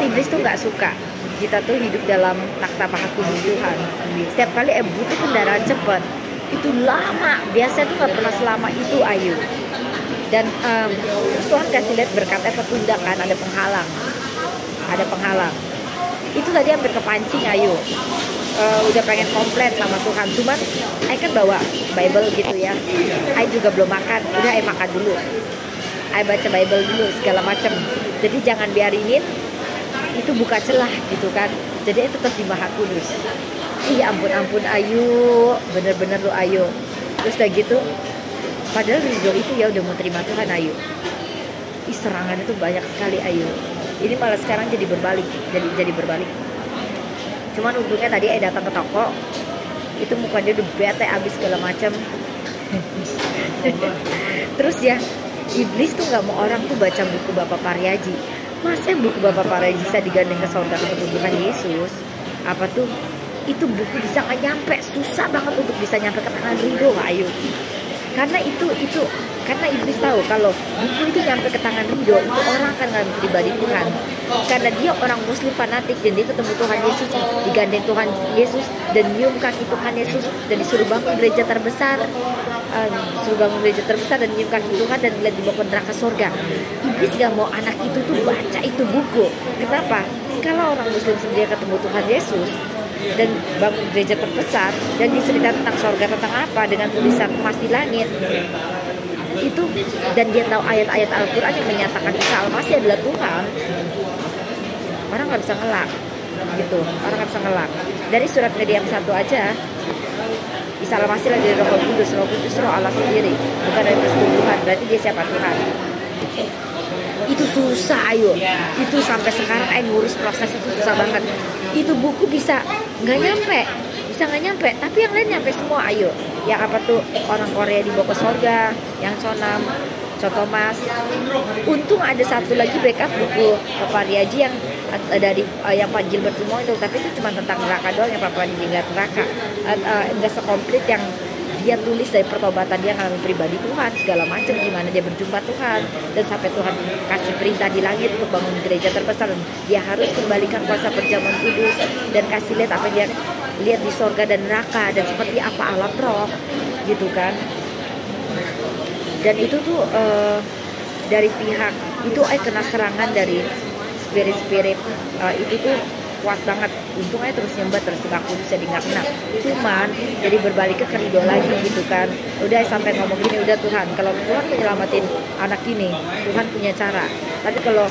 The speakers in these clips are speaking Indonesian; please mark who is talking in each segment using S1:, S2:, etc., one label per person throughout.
S1: iblis tuh nggak suka kita tuh hidup dalam takhta maha kudus Tuhan. Setiap kali butuh kendaraan cepat, itu lama, biasanya tuh nggak pernah selama itu Ayu. Dan terus Tuhan kasih lihat berkatnya tertunda kan, ada penghalang. Itu tadi hampir kepancing Ayu. Udah pengen komplain sama Tuhan, cuman Ayu kan bawa Bible gitu ya. Ayu juga belum makan, udah Ayu makan dulu. Ayu baca Bible dulu segala macam. Jadi jangan biarinin itu buka celah gitu kan. Jadi itu tetap di Maha Kudus. Iya ampun Ayu, bener-bener lu Ayu. Terus udah gitu, padahal Ridho itu ya udah mau terima Tuhan Ayu. Serangan itu banyak sekali Ayu. Ini malah sekarang jadi berbalik, jadi berbalik. Cuman untungnya tadi Ayu datang ke toko, itu mukanya udah bete abis segala macam. Terus ya, iblis tuh nggak mau orang tuh baca buku Bapak Paryaji. Masa buku Bapak Paryaji bisa digandeng ke sorga ketemu Tuhan Yesus? Apa tuh? Itu buku bisa nggak nyampe, susah banget untuk bisa nyampe ke tangan Ridho Ayu. Karena karena iblis tahu kalau buku itu nyampe ke tangan Ridho, itu orang akan nggak pribadi Tuhan. Karena dia orang Muslim fanatik dan dia ketemu Tuhan Yesus, digandeng Tuhan Yesus dan nyium kaki Tuhan Yesus dan disuruh bangun gereja terbesar, dan nyium kaki Tuhan dan melihat dibawa ke neraka surga. Iblis gak mau anak itu tuh baca itu buku. Kenapa? Kalau orang Muslim sendiri ketemu Tuhan Yesus dan bangun gereja terbesar dan diceritakan tentang surga, tentang apa dengan tulisan emas di langit itu, dan dia tahu ayat-ayat Al-Quran yang menyatakan Isa Al-Masih adalah Tuhan, orang nggak bisa ngelak gitu. Orang nggak bisa ngelak dari surat Maryam 1 aja. Isa Al-Masih lagi dari Roh Kudus Roh Allah sendiri, bukan dari persetubuhan. Berarti dia siapa? Tuhan. Itu susah Ayu. Itu sampai sekarang ngurus proses itu susah banget. Itu buku bisa nggak nyampe, tapi yang lain nyampe semua Ayu. Yang apa tuh, orang Korea dibawa ke sorga, yang Sonam, Cotomas. Untung ada satu lagi backup buku Pak Paryaji yang dari yang Pak Gilbert Lumong itu, tapi itu cuma tentang neraka doang, yang Pak Paryaji nggak neraka, nggak sekomplit yang dia tulis dari pertobatan dia ngalamin pribadi Tuhan segala macam, gimana dia berjumpa Tuhan dan sampai Tuhan kasih perintah di langit untuk bangun gereja terbesar, dan dia harus kembalikan kuasa perjamuan kudus dan kasih lihat apa dia lihat di sorga dan neraka dan seperti apa alam roh gitu kan. Dan itu tuh dari pihak itu kena serangan dari spirit itu tuh kuat banget. Untungnya terus nyembah, terus ngaku bisa nggak kena. Cuman jadi berbalik ke Ridho lagi gitu kan. Udah sampai ngomong gini, udah Tuhan, kalau Tuhan menyelamatin anak ini, Tuhan punya cara. Tapi kalau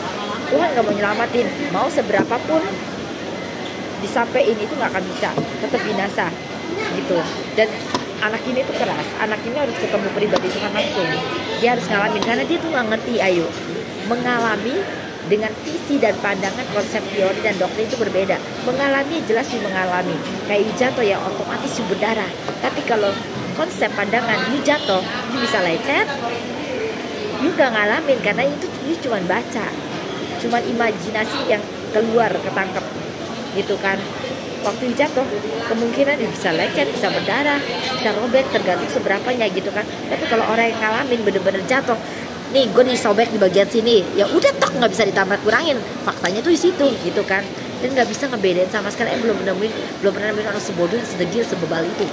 S1: Tuhan nggak mau nyelamatin, mau seberapa pun disampaikan itu nggak akan bisa, tetap binasa gitu. Dan anak ini tuh keras, anak ini harus ketemu pribadi Tuhan langsung. Dia harus ngalamin, karena dia tuh nggak ngerti Ayu. Mengalami dengan visi dan pandangan konsep teori dan doktrin itu berbeda. Mengalami jelas dia mengalami. Kayak you jatuh ya otomatis you berdarah. Tapi kalau konsep pandangan you jatuh, you bisa lecet. You gak ngalamin karena itu you cuma baca. Cuman imajinasi yang keluar ketangkep gitu kan. Waktu you jatuh, kemungkinan you bisa lecet, bisa berdarah, bisa robek, tergantung seberapanya gitu kan. Tapi kalau orang yang ngalamin bener-bener jatuh, nih gue disobek di bagian sini, ya udah tok, nggak bisa ditambah kurangin, faktanya tuh di situ gitu kan. Dan nggak bisa ngebedain sama sekali. Belum pernah nemuin orang sebodoh yang sedegil sebebal itu.